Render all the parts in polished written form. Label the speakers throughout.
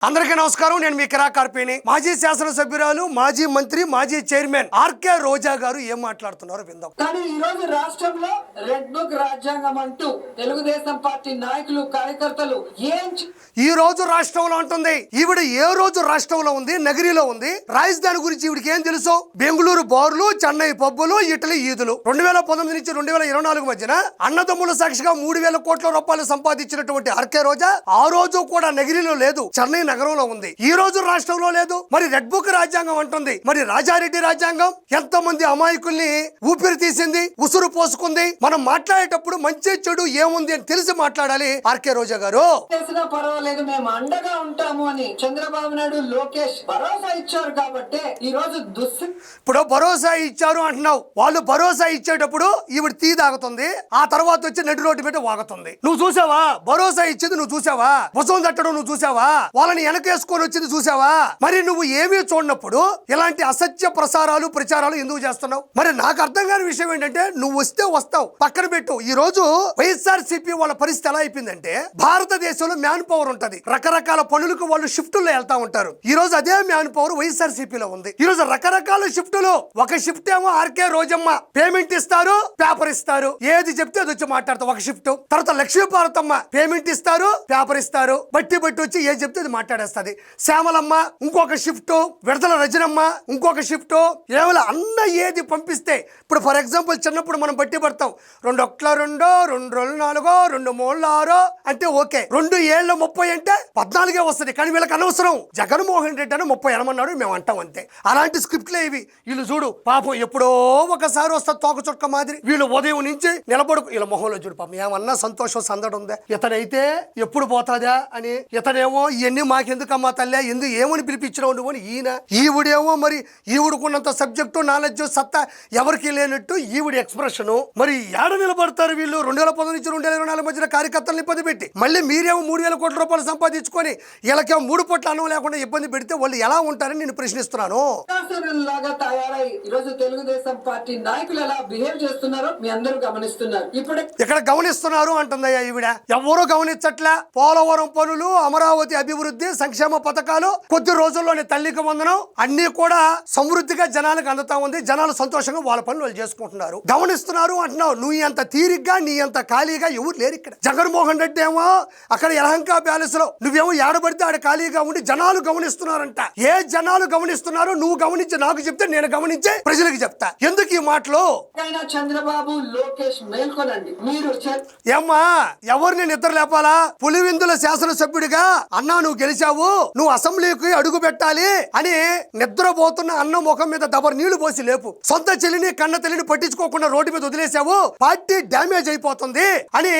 Speaker 1: అందరికీ నమస్కారం. నేను మీ కిరా కార్పేని. మాజీ శాసనసభ్యురాలు, మాజీ మంత్రి, మాజీ చైర్మన్ ఆర్కే రోజా గారు ఏం మాట్లాడుతున్నారో విందాం.
Speaker 2: కానీ ఈ రోజు రాష్ట్రంలో రెడ్ బుక్ రాజ్యాంగం అంటూ తెలుగుదేశం పార్టీ నాయకులు, కార్యకర్తలు
Speaker 1: ఈ రోజు రాష్ట్రంలో ఉంటుంది. ఈవిడ ఏ రోజు రాష్ట్రంలో ఉంది? నగరిలో ఉంది. రాజధాని గురించి ఈవిడికి ఏం తెలుసు? బెంగళూరు బార్లు, చెన్నై పబ్బులు, ఇటలీ ఈదులు. 2019 నుంచి 2024 మధ్యన అన్నదమ్ముల సాక్షిగా 3,000 కోట్ల రూపాయలు సంపాదించినటువంటి ఆర్కే రోజా ఆ రోజు కూడా నగరిలో లేదు, చెన్నై నగరంలో ఉంది. ఈ రోజు రాష్ట్రంలో లేదు. మరి రెడ్ బుక్ రాజ్యాంగం అంటుంది. మరి రాజారెడ్డి రాజ్యాంగం ఎంత మంది అమాయకుల్ని ఊపిరి తీసింది, ఉసురు పోసుకుంది. మనం మాట్లాడేటప్పుడు మంచి చెడు ఏముంది అని తెలిసి మాట్లాడాలి. ఆర్కే రోజా గారు
Speaker 2: పర్వాలేదు, మేము అండగా ఉంటాము అని చంద్రబాబు నాయుడు, లోకేష్ భరోసా ఇచ్చారు కాబట్టి ఈ రోజు
Speaker 1: ఇప్పుడు భరోసా ఇచ్చారు అంటున్నావు. వాళ్ళు భరోసా ఇచ్చేటప్పుడు ఈవిడ టీ తాగుతుంది, ఆ తర్వాత వచ్చి నడి రోడ్డు మీద వాగుతుంది. నువ్వు చూసావా? భరోసా ఇచ్చేది నువ్వు చూసావా? భుజం తట్టడం నువ్వు చూసావా? వాళ్ళని వెనకేసుకొని వచ్చింది చూసావా? మరి నువ్వు ఏమీ చూడనప్పుడు ఇలాంటి అసత్య ప్రసారాలు, ప్రచారాలు ఎందుకు చేస్తున్నావు? మరి నాకు అర్థం కాని విషయం ఏంటంటే, నువ్వు వస్తే వస్తావు, పక్కన పెట్టు. ఈ రోజు వైఎస్ఆర్సీపీ వాళ్ళ పరిస్థితి ఎలా అయిపోయిందంటే, భారతదేశంలో మ్యాన్ పవర్ ఉంటది, రకరకాల పనులకు వాళ్ళు షిఫ్టుల్లో వెళ్తా ఉంటారు. ఈ రోజు అదే మ్యాన్ పవర్ వైఎస్ఆర్సీపీలో ఉంది. ఈ రోజు రకరకాల షిఫ్టులు. ఒక షిఫ్ట్ ఏమో ఆర్కే రోజమ్మ పేమెంట్ ఇస్తారు, పేపర్ ఇస్తారు, ఏది చెప్తే అది వచ్చి మాట్లాడతాం. ఒక షిఫ్ట్ తర్వాత లక్ష్మీ భారతమ్మ పేమెంట్ ఇస్తారు, పేపర్ ఇస్తారు, బట్టి వచ్చి ఏది చెప్తే అది మాట్లాడేస్తుంది. శ్యామలమ్మ ఇంకొక షిఫ్ట్, విడతల రజనమ్మ ఇంకొక షిఫ్ట్. ఏమైనా అన్న ఏది పంపిస్తే, ఇప్పుడు ఫర్ ఎగ్జాంపుల్ చిన్నప్పుడు మనం బట్టి పడతాం, 2 1 2 2 2 4 2 3 6 అంటే ఓకే, 2 7 30 అంటే 14 వస్తుంది. కానీ వీళ్ళకి అనవసరం. జగన్మోహన్ రెడ్డి అని 30 అనమన్నాడు, మేము అంటాం అంతే. అలాంటి స్క్రిప్ట్లే ఇవి. వీళ్ళు చూడు పాపం ఎప్పుడో ఒకసారి వస్తా తోక చుక్క మాదిరి. వీళ్ళు ఉదయం నుంచి నిలబడు, వీళ్ళ మొహంలో చూడు పాపం ఏమన్నా సంతోషం సందడి ఉందా? ఇతనైతే ఎప్పుడు పోతాదా అని, ఇతనేమో ఇవన్నీ మాకెందుకమ్మా తల్లి, ఎందుకు ఏమని పిలిపించినావు నువ్వు అని ఈయన. ఈవిడేమో మరి ఈవిడకున్నంత సబ్జెక్టు, నాలెడ్జ్, సత్తా ఎవరికి లేనట్టు ఈవిడ ఎక్స్ప్రెషన్. మరి ఏడ నిలబడతారు వీళ్ళు? 2019 నుంచి 2024 మధ్యన కార్యకర్తలను ఇబ్బంది పెట్టి, మళ్ళీ మీరేమో 3,000 కోట్ల రూపాయలు సంపాదించుకొని వీళ్ళకేమో 3 పూట్ల అన్నం లేకుండా ఇబ్బంది పెడితే వాళ్ళు ఎలా ఉంటారని నేను ప్రశ్నిస్తున్నాను.
Speaker 2: లాగా తయారై ఈరోజు తెలుగుదేశం పార్టీ నాయకులు ఎలా బిహేవ్ చేస్తున్నారో మీ అందరూ గమనిస్తున్నారు. ఇప్పుడు
Speaker 1: ఇక్కడ గమనిస్తున్నారు అంటుందయ్యా ఈవిడ. ఎవరూ గమనించట్లే. పోలవరం పనులు, అమరావతి అభివృద్ధి, సంక్షేమ పథకాలు, కొద్ది రోజుల్లోనే తల్లికి వందనం అన్ని కూడా సమృద్ధిగా జనాలకు అందుతా ఉంది. జనాలు సంతోషంగా వాళ్ళ పనులు వాళ్ళు చేసుకుంటున్నారు. గమనిస్తున్నారు అంటున్నావు. నువ్వు ఎంత తీరిగ్గా, నీ అంత ఖాళీగా ఎవరు లేరు ఇక్కడ. జగన్మోహన్ రెడ్డి ఏమో అక్కడ యలహంక ప్యాలెస్ లో, నువ్వేమో ఏడబడితే ఆడ ఖాళీగా ఉండి జనాలు గమనిస్తున్నారంట. ఏ జనాలు గమనిస్తున్నారు? నువ్వు గమనించి నాకు చెప్తే నేను గమనించి ప్రజలకు చెప్తా. ఎందుకు ఈ మాటలు?
Speaker 2: చంద్రబాబు, లోకేష్ మేల్కొనండి. మీరు
Speaker 1: ఏమ్మా ఎవరిని నిద్ర లేపాలా? పులివెందుల శాసనసభ్యుడిగా అన్నా నువ్వు గెలిచావు, నువ్వు అసెంబ్లీకి అడుగు పెట్టాలి అని నిద్రపోతున్న అన్న ముఖం మీద దబర్ నీళ్లు పోసి లేపు. సొంత చెల్లిని, కన్న తల్లిని పట్టించుకోకుండా రోడ్డు మీద వదిలేసావు, పార్టీ డ్యామేజ్ అయిపోతుంది అని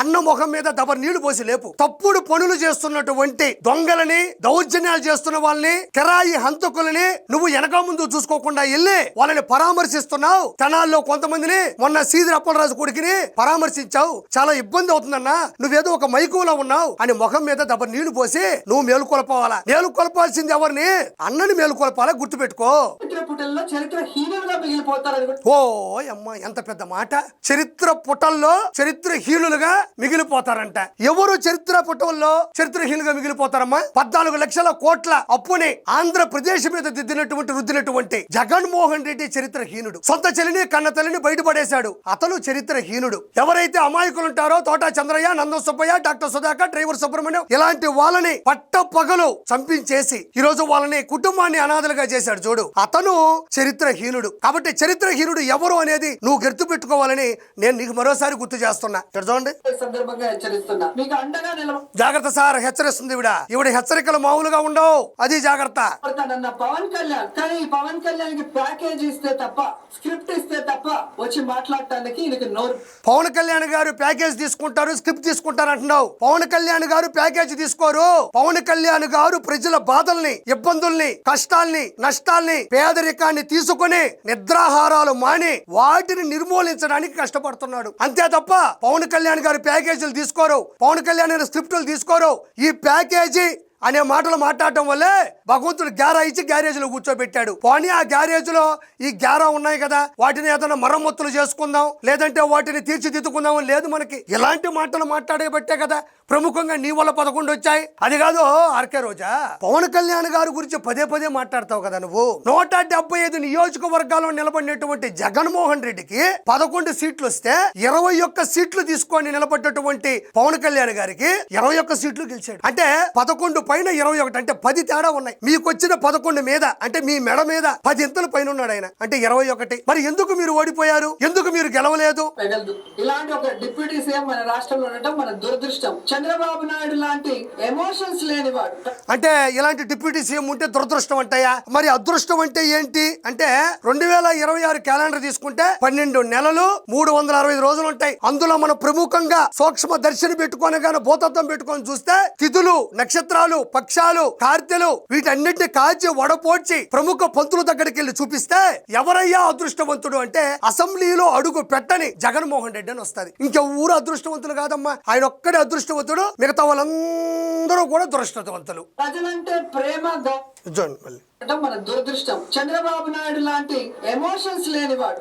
Speaker 1: అన్న ముఖం మీద దబర్ నీళ్లు పోసి లేపు. తప్పుడు పనులు చేస్తున్నటువంటి దొంగలని, దౌర్జన్యాలు చేస్తున్న వాళ్ళని, కిరాయి హంతకులని నువ్వు వెనక ముందు చూసుకోకుండా వెళ్ళి వాళ్ళని పరామర్శిస్తున్నావు. తెనాల్లో కొంతమందిని మొన్న సీదిరి అప్పలరాజు కొడుకుని పరామర్శించావు. చాలా ఇబ్బంది అవుతుందన్నా, నువ్వేదో ఒక మైకులో ఉన్నావు అని ముఖం మీద దబర్ నీళ్లు పోసి నువ్వు మేలుకొల్పాలా. మేలుకొల్పాల్సింది ఎవరిని? అన్నని మేలుకొల్పాలా, గుర్తుపెట్టుకో. ఓ అమ్మా, ఎంత పెద్ద మాట. చరిత్ర పుటల్లో చరిత్రహీనులుగా మిగిలిపోతారంట. ఎవరు చరిత్ర పుటల్లో చరిత్రహీనులుగా మిగిలిపోతారమ్మా? 14 లక్షల కోట్ల అప్పుని ఆంధ్రప్రదేశ్ మీద రుద్దినటువంటి జగన్మోహన్ రెడ్డి చరిత్రహీనుడు. సొంత చెల్లిని, కన్న తల్లిని బయటపడేశాడు. అతను చరిత్రహీనుడు. ఎవరైతే అమాయకులు ఉంటారో, తోటా చంద్రయ్య, నందం సుబ్బయ్య, డాక్టర్ సుధాకర్, డ్రైవర్ సుబ్రహ్మణ్యం, ఇలాంటి వాళ్ళని పట్ట పగలు చంపించేసి ఈరోజు వాళ్ళని, కుటుంబాన్ని అనాథలుగా చేశాడు చూడు, అతను చరిత్రహీనుడు. కాబట్టి చరిత్రహీనుడు ఎవరు అనేది నువ్వు గుర్తు పెట్టుకోవాలని నేను నీకు మరోసారి గుర్తు చేస్తున్నా. చూడండి, జాగ్రత్త సార్, హెచ్చరిస్తుంది ఈవిడ హెచ్చరికలు మామూలుగా ఉండవు, అది జాగ్రత్త.
Speaker 2: పవన్ కళ్యాణ్ కానీ పవన్ కళ్యాణ్ కి ప్యాకేజ్ ఇస్తే తప్ప, స్క్రిప్ట్ ఇస్తే తప్ప వచ్చి మాట్లాడటానికి నోరు.
Speaker 1: పవన్ కళ్యాణ్ గారు ప్యాకేజ్ తీసుకుంటారు, స్క్రిప్ట్ తీసుకుంటారు అంటున్నావు. పవన్ కళ్యాణ్ గారు ప్యాకేజ్ తీసుకోరు. పవన్ కళ్యాణ్ గారు ప్రజల బాధల్ని, ఇబ్బందుల్ని, కష్టాల్ని, నష్టాల్ని, పేదరికాన్ని తీసుకుని నిద్రాహారాలు మాని వాటిని నిర్మూలించడానికి కష్టపడుతున్నాడు అంతే తప్ప పవన్ కళ్యాణ్ గారు ప్యాకేజీలు తీసుకోరు. పవన్ కళ్యాణ్ స్క్రిప్టులు తీసుకోరు. ఈ ప్యాకేజీ అనే మాటలు మాట్లాడటం వల్లే భగవంతుడు గ్యారా ఇచ్చి గ్యారేజ్ లో కూర్చోబెట్టాడు. పోనీ ఆ గ్యారేజ్ లో ఈ గ్యారా ఉన్నాయి కదా, వాటిని ఏదైనా మరమ్మతులు చేసుకుందాం, లేదంటే వాటిని తీర్చిదిద్దుకుందాం లేదు. మనకి ఇలాంటి మాటలు మాట్లాడేబట్టే కదా ప్రముఖంగా నీ వల్ల 11 వచ్చాయి. అది కాదు ఆర్కే రోజా, పవన్ కళ్యాణ్ గారి గురించి పదే పదే మాట్లాడతావు కదా నువ్వు. 175 నియోజకవర్గాల్లో నిలబడినటువంటి జగన్మోహన్ రెడ్డికి 11 సీట్లు వస్తే 21 సీట్లు తీసుకొని నిలబడ్డటువంటి పవన్ కళ్యాణ్ గారికి 21 సీట్లు గెలిచాడు. అంటే 11 పైన 21 అంటే 10 తేడా ఉన్నాయి. మీకు వచ్చిన 11 మీద అంటే మీ మెడ మీద 10 ఇంతలు పైన ఉన్నాడు ఆయన, అంటే 21. మరి ఎందుకు మీరు ఓడిపోయారు? ఎందుకు మీరు గెలవలేదు?
Speaker 2: ఇలాంటి ఒక డిప్యూటీ సీఎం మన రాష్ట్రంలో ఉండటం మన దురదృష్టం. చంద్రబాబు నాయుడు లాంటి ఎమోషన్స్ లేనివాడు.
Speaker 1: అంటే ఇలాంటి డిప్యూటీ సీఎం ఉంటే దురదృష్టం అంటాయా? మరి అదృష్టం అంటే ఏంటి అంటే 2026 క్యాలెండర్ తీసుకుంటే 12 నెలలు 365 రోజులు ఉంటాయి. అందులో మనం ప్రముఖంగా సూక్ష్మ దర్శనం పెట్టుకొని గాని భూతత్వం పెట్టుకొని చూస్తే తిథులు, నక్షత్రాలు, పక్షాలు, కార్తెలు వీటన్నిటిని కాచి వడపోడ్చి ప్రముఖ పంతుల దగ్గరికి వెళ్ళి చూపిస్తే ఎవరయ్యా అదృష్టవంతుడు అంటే అసెంబ్లీలో అడుగు పెట్టని జగన్మోహన్ రెడ్డి అని వస్తుంది. ఇంకెవరు అదృష్టవంతులు కాదమ్మా, ఆయన ఒక్కడే అదృష్టవంతుడు, మిగతా వాళ్ళందరూ కూడా దురదృష్టవంతులు.
Speaker 2: ప్రజలంటే ప్రేమ మన దురదృష్టం. చంద్రబాబు నాయుడు లాంటి ఎమోషన్స్ లేనివాడు.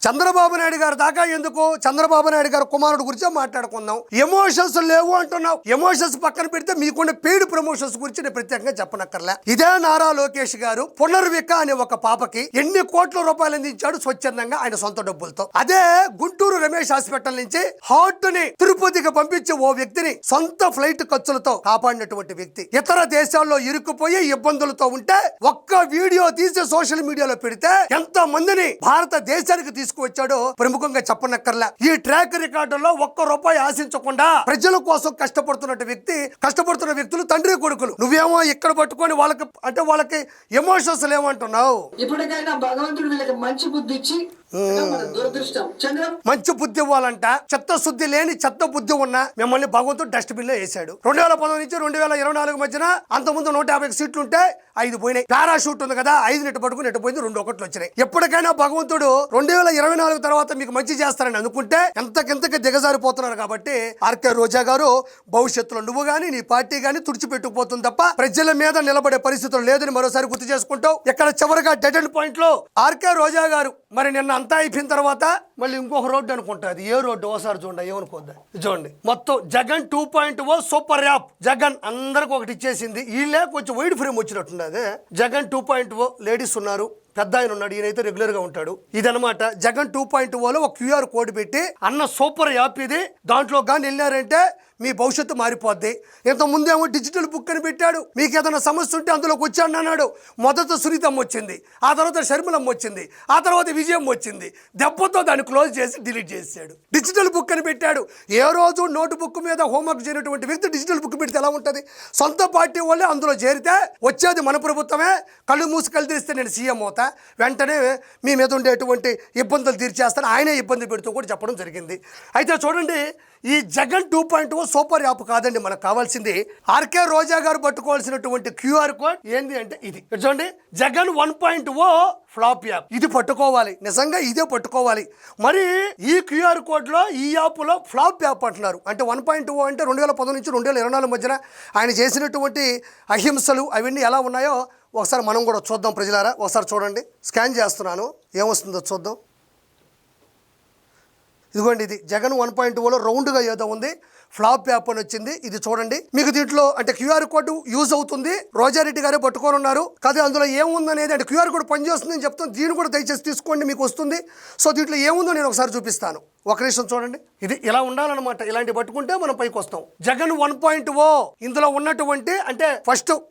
Speaker 1: చంద్రబాబు నాయుడు గారు దాకా ఎందుకు, చంద్రబాబు నాయుడు గారు కుమారుడు గురించి మాట్లాడుకుందాం. ఎమోషన్స్ లేవు అంటున్నావు. ఎమోషన్స్ పక్కన పెడితే మీకున్న పెయిడ్ ప్రమోషన్స్ గురించి నేను ప్రత్యేకంగా చెప్పనక్కర్లే. ఇదే నారా లోకేష్ గారు పునర్విక అనే ఒక పాపకి ఎన్ని కోట్ల రూపాయలు అందించాడు స్వచ్ఛందంగా ఆయన సొంత డబ్బులతో. అదే గుంటూరు రమేష్ హాస్పిటల్ నుంచి హార్ట్ ని తిరుపతికి పంపించి ఓ వ్యక్తిని సొంత ఫ్లైట్ ఖర్చులతో కాపాడినటువంటి వ్యక్తి ఇతర దేశాల్లో ఇరుక్కుపోయి ఇబ్బందులతో ఉంటే ఒక్క వీడియో తీసి సోషల్ మీడియాలో పెడితే ఎంత మందిని భారతదేశానికి తీసుకువచ్చాడో ప్రముఖంగా చెప్పనక్కర్లా. ఈ ట్రాక్ రికార్డులో ₹1 ఆశించకుండా ప్రజల కోసం కష్టపడుతున్న వ్యక్తులు తండ్రి కొడుకులు. నువ్వేమో ఇక్కడ పట్టుకొని వాళ్ళకి ఎమోషన్స్ లేవంటున్నావు.
Speaker 2: ఇప్పటికైనా భగవంతుడు వీళ్ళకి మంచి బుద్ధి ఇచ్చి దురదృష్టం
Speaker 1: మంచి బుద్ధి ఇవ్వాలంట. చిత్తశుద్ధి లేని చెత్త బుద్ధి ఉన్న మిమ్మల్ని భగవంతుడు డస్ట్బిన్ లో వేశాడు. 2019 నుంచి 2024 మధ్యన అంతకుముందు 150 సీట్లు ఉంటే 5 పోయినాయి. పారాషూట్ ఉంది కదా, 5 నెట్టు పట్టుకుని నెట్టు పోయింది, 2 ఒకట్లు వచ్చినాయి. ఎప్పటికైనా భగవంతుడు 2024 తర్వాత మీకు మంచి చేస్తారని అనుకుంటే ఎంతకింతకి దిగజారిపోతున్నారు. కాబట్టి ఆర్కే రోజా గారు భవిష్యత్తులో నువ్వు గాని నీ పార్టీ గాని తుడిచిపెట్టుకుపోతుంది తప్ప ప్రజల మీద నిలబడే పరిస్థితులు లేదని మరోసారి గుర్తు చేసుకుంటావు. ఇక్కడ చివరిగా డెడ్ ఎండ్ పాయింట్ లో ఆర్కే రోజా గారు మరి నిన్న అంతా అయిపోయిన తర్వాత మళ్ళీ ఇంకొక రోడ్డు అనుకుంటుంది. ఏ రోడ్డు ఓసారి చూడండి, ఏమనుకోద్దా చూడండి. మొత్తం జగన్ 2.0 సూపర్ యాప్. జగన్ అందరికి ఒకటి ఇచ్చేసింది. వీళ్ళే కొంచెం వైడ్ ఫ్రేమ్ వచ్చినట్టుంది. అదే జగన్ 2.0 లేడీస్ ఉన్నారు, పెద్ద ఆయన ఉన్నాడు, ఈయనైతే రెగ్యులర్ గా ఉంటాడు. ఇదనమాట జగన్ 2.0లో ఒక QR కోడ్ పెట్టి అన్న సూపర్ యాప్ ఇది. దాంట్లో కానీ వెళ్ళారంటే మీ భవిష్యత్తు మారిపోద్ది. ఇంత ముందేమో డిజిటల్ బుక్ అని పెట్టాడు. మీకు ఏదైనా సమస్య ఉంటే అందులోకి వచ్చాను అన్నాడు. మొదట సునీతమ్మ వచ్చింది, ఆ తర్వాత షర్మిలమ్మ వచ్చింది, ఆ తర్వాత విజయం వచ్చింది. దెబ్బతో దాన్ని క్లోజ్ చేసి డిలీట్ చేశాడు. డిజిటల్ బుక్ అని పెట్టాడు. ఏ రోజు నోటు బుక్ మీద హోంవర్క్ చేయనటువంటి వ్యక్తి డిజిటల్ బుక్ పెడితే ఎలా ఉంటుంది? సొంత పార్టీ వాళ్ళే అందులో చేరితే వచ్చేది మన ప్రభుత్వమే. కళ్ళు మూసి కళ్ళు తెరిస్తే నేను సీఎం అవుతా, వెంటనే మీ మీద ఉండేటువంటి ఇబ్బందులు తీర్చేస్తాను, ఆయనే ఇబ్బంది పెడుతూ కూడా చెప్పడం జరిగింది. అయితే చూడండి, ఈ జగన్ 2.0 సూపర్ యాప్ కాదండి మనకు కావాల్సింది. ఆర్కే రోజా గారు పట్టుకోవాల్సినటువంటి QR కోడ్ ఏంది అంటే ఇది చూడండి. Jagan 1.0 flop app. ఇది పట్టుకోవాలి, నిజంగా ఇదే పట్టుకోవాలి. మరి ఈ QR కోడ్లో ఈ యాప్లో ఫ్లాప్ యాప్ అంటున్నారు. అంటే 1.0 అంటే 2019 నుంచి 2024 మధ్యన ఆయన చేసినటువంటి అహింసలు అవన్నీ ఎలా ఉన్నాయో ఒకసారి మనం కూడా చూద్దాం. ప్రజలారా ఒకసారి చూడండి. స్కాన్ చేస్తున్నాను, ఏమొస్తుందో చూద్దాం. ఇదిగోండి, ఇది జగన్ 1.0లో రౌండ్గా ఏదో ఉంది, ఫ్లాప్ యాప్ అని వచ్చింది. ఇది చూడండి. మీకు దీంట్లో అంటే QR కోడ్ యూజ్ అవుతుంది. రోజారెడ్డి గారే పట్టుకొని ఉన్నారు కదా. అందులో ఏముందనేది అంటే QR కోడ్ పనిచేస్తుందని చెప్తాను. దీన్ని కూడా దయచేసి తీసుకోండి, మీకు వస్తుంది. సో దీంట్లో ఏముందో నేను ఒకసారి చూపిస్తాను. ఒక నిమిషం చూడండి. ఇది ఇలా ఉండాలన్నమాట. ఇలాంటి పట్టుకుంటే మనం పైకి వస్తాం. జగన్ 1.0 ఇందులో ఉన్నటువంటి అంటే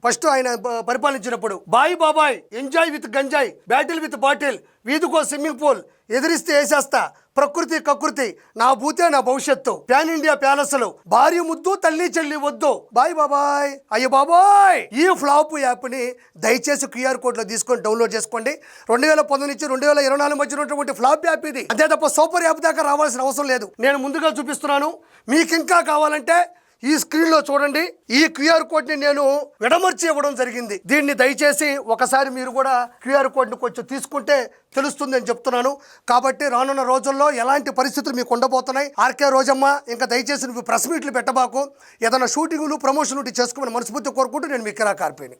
Speaker 1: ఫస్ట్ ఆయన పరిపాలించినప్పుడు బాయ్ బాబాయ్, ఎంజాయ్ విత్ గంజాయ్, బ్యాటిల్ విత్ బాటిల్, వీధికో స్విమ్మింగ్ పూల్, ఎదిరిస్తే వేసేస్తా, ప్రకృతి కకృతి, నా భూతే నా భవిష్యత్తు, ప్యాన్ ఇండియా ప్యాలెస్లు, భార్య ముద్దు తల్లి చెల్లి వద్దు, బాయ్ బాబాయ్, అయ్య బాబాయ్. ఈ ఫ్లాప్ యాప్ని దయచేసి QR కోడ్లో తీసుకొని డౌన్లోడ్ చేసుకోండి. 2019 నుంచి 2024 మధ్య ఉన్నటువంటి ఫ్లాప్ యాప్ ఇది. అంతే తప్ప సూపర్ యాప్ దాకా రావాల్సిన అవసరం లేదు. నేను ముందుగా చూపిస్తున్నాను. మీకు ఇంకా కావాలంటే ఈ స్క్రీన్ లో చూడండి. ఈ క్యూఆర్ కోడ్ ని నేను విడమర్చి ఇవ్వడం జరిగింది. దీన్ని దయచేసి ఒకసారి మీరు కూడా క్యూఆర్ కోడ్ ని కొంచెం తీసుకుంటే తెలుస్తుంది అని చెప్తున్నాను. కాబట్టి రానున్న రోజుల్లో ఎలాంటి పరిస్థితులు మీకు ఉండబోతున్నాయి. ఆర్కే రోజమ్మ, ఇంకా దయచేసి నువ్వు ప్రెస్ మీట్లు పెట్టబాకు. ఏదైనా షూటింగ్లు ప్రమోషన్లు చేసుకోమని మనస్ఫూర్తి కోరుకుంటూ నేను మీ కిరా కార్పేని.